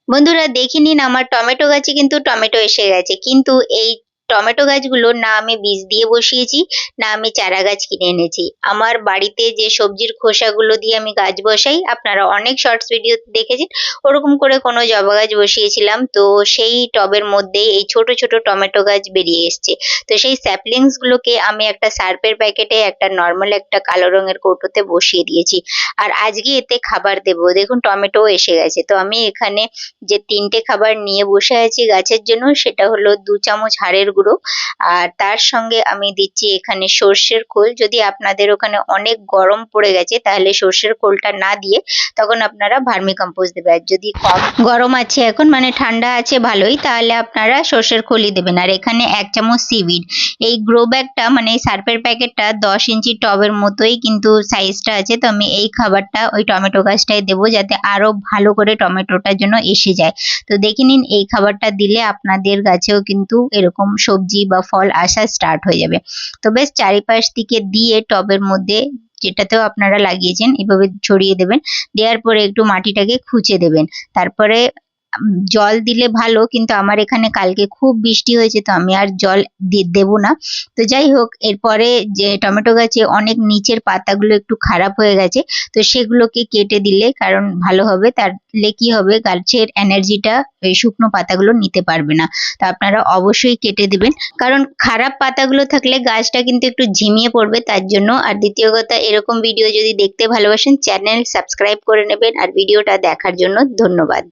বন্ধুরা দেখে নিন, আমার টমেটো গাছে কিন্তু টমেটো এসে গেছে। কিন্তু এই টমেটো গাছগুলো না আমি বীজ দিয়ে বসিয়েছি, না আমি চারা গাছ কিনে এনেছি। আমার বাড়িতে যে সবজির খোসাগুলো দিয়ে আমি গাছ বসাই, আপনারা অনেক শর্টস ভিডিওতে দেখেছেন, ওরকম করে কোনো জবা গাছ বসিয়েছিলাম। তো সেই টবের মধ্যেই এই ছোট ছোট টমেটো গাছ বেরিয়ে এসছে। তো সেই স্যাপলিংস গুলোকে আমি একটা সার্ফের প্যাকেটে, একটা নর্মাল একটা কালো রঙের কৌটোতে বসিয়ে দিয়েছি। আর আজকে এতে খাবার দেবো। দেখুন টমেটোও এসে গেছে। তো আমি এখানে যে ৩টে খাবার নিয়ে বসে আছি গাছের জন্য, সেটা হলো ২ চামচ হাড়ের গুঁড়ো, আর তার সঙ্গে আমি দিচ্ছি এখানে সর্ষের খোল। যদি আপনাদের ওখানে অনেক গরম পড়ে গেছে তাহলে সর্ষের খোলটা না দিয়ে তখন আপনারা ভার্মি কম্পোস্ট দেবেন। আর যদি কম গরম আছে এখন, মানে ঠান্ডা আছে ভালোই, তাহলে আপনারা সর্ষের খোলই দেবেন। আর এখানে ১ চামচ সিভিড। এই গ্রো ব্যাগটা মানে সার্ফের প্যাকেটটা ১০ ইঞ্চি টবের মতোই কিন্তু সাইজটা আছে। তো আমি এই খাবারটা ওই টমেটো গাছটায় দেবো, যাতে আরো ভালো করে টমেটোটার জন্য এসে যায়। তো দেখে নিন, এই খাবারটা দিলে আপনাদের গাছেও কিন্তু এরকম সবজি বা ফল আসা স্টার্ট হয়ে যাবে। তো বেশ চারিপাশ থেকে দিয়ে টবের মধ্যে যেটাতেও আপনারা লাগিয়েছেন এভাবে ছড়িয়ে দেবেন। দেওয়ার পরে একটু মাটিটাকে খুঁচে দেবেন। তারপরে জল দিলে ভালো, কিন্তু আমার এখানে কালকে খুব বৃষ্টি হয়েছে, তো আমি আর জল দেবো না। তো যাই হোক, এরপরে যে টমেটো গাছে অনেক নিচের পাতাগুলো একটু খারাপ হয়ে গেছে, তো সেগুলোকে কেটে দিলে কারণ ভালো হবে। তাহলে কি হবে, গাছের এনার্জিটা এই শুকনো পাতাগুলো নিতে পারবে না। তো আপনারা অবশ্যই কেটে দিবেন, কারণ খারাপ পাতাগুলো থাকলে গাছটা কিন্তু একটু ঝিমিয়ে পড়বে তার জন্য। আর দ্বিতীয় কথা, এরকম ভিডিও যদি দেখতে ভালোবাসেন চ্যানেল সাবস্ক্রাইব করে নেবেন। আর ভিডিওটা দেখার জন্য ধন্যবাদ।